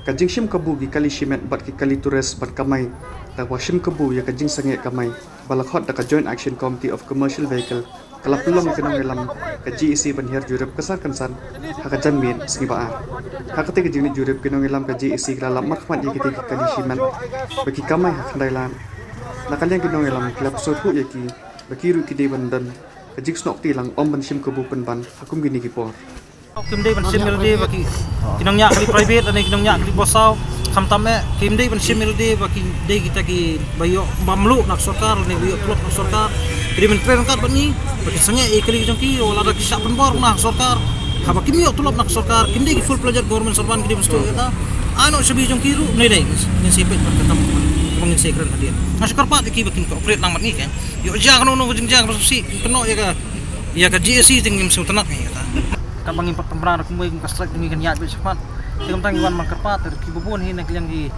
Kajing Shim Kabu gi kali Shimet bat ki kali Tures bat Kamai. Takwa Shim Kabu ya kajing sange Kamai. Balakot da ka Joint Action Committee of Commercial Vehicle. Kalap tulong ikanong ilam ka GEC banhir jurip kasar kansan. Haka janmin singi baa. Haka te kajing ni jurip kinong ilam ka GEC kalap makmat yakiti ki kali Shimet. Bagi Kamai hakandailan. Nakaliang kinong ilam kalap sotu yaki. Bakiru ki bandan. Kajing snok tilang om ban Shim Kabu penban. Hakum gini kipor. Kim day ban sim melody baki kinong nya kali private dan kinong nya kali bosaw kamtame kim day ban sim melody baki day kita ki bayo mamlu nak sarkar ni bayo plot nak sarkar kiri men train kat bani baki sange kali jongki wala da kisah penbor nak sarkar haba kim yo tulop nak sarkar kim day ki full pelajar government serban kiri mesti kata ano sabi jongki ru ni day ni sipet berkatam mangin sekren hadian masukar pat ki baki operate nang mat ni kan yo jang no jang si keno ya ka GSC tingim sultanak ni kata kabangin pemberang aku mungkin kastrek demi kenyat bersifat. Tiap tang iwan mangkerpat dari kibubun ini yang di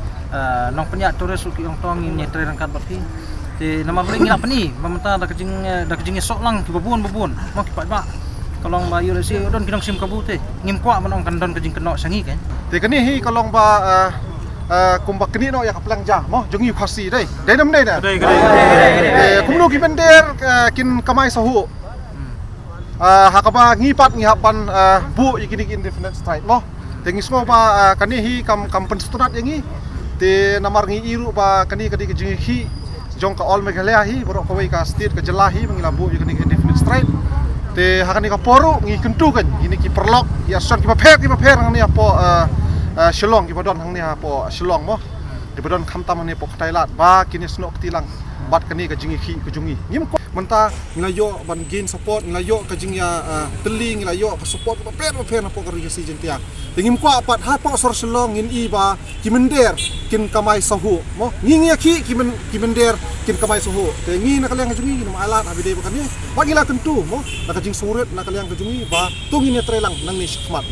nong penyat Tores uki orang tuang ini terang kat berarti. Di nama beli ngilap ni, meminta dah kejing esok lang kibubun mau kipat bak. Kalau bayu resi don kinong Shim Kabu teh ngim kuat menong kan don kejing kenok sangi kan. Te kini hi kalau ba kumbak kini no ya kaplang jah mo jongi khasi dai. Dai nam dai na. Kumno ki bender kin Kamai sahu. Hakaba ngipat ngihapan bu ikini indefinite strike mo tengis mo pa kani hi kam pensturat yangi te namar ngi iru pa kani kejing hi jong ka all megalea hi borok kawai ka state ka jelahi mengila bu ikini indefinite strike te hakani ka poru ngi kentu kan ini ki perlok ya son ki paper ngani apo shillong ki bodon hangni apo shillong mo di bodon khamtam ni po Thailand ba kini snok tilang bat kani kejing hi kejungi ngim menta ngelayo ban gain support ngelayo kajing ya teli ngelayo support paper na pokor si jentia tingim kwa pat ha po sor selong ngin i ba kimender kin Kamai sahu mo ngingi ki kimender kin Kamai sahu te ngi na kalyang kajungi na alat abide ba kani bagila tentu mo na kajing suret na kalyang kajungi ba tungin ya trelang nang ni shikmat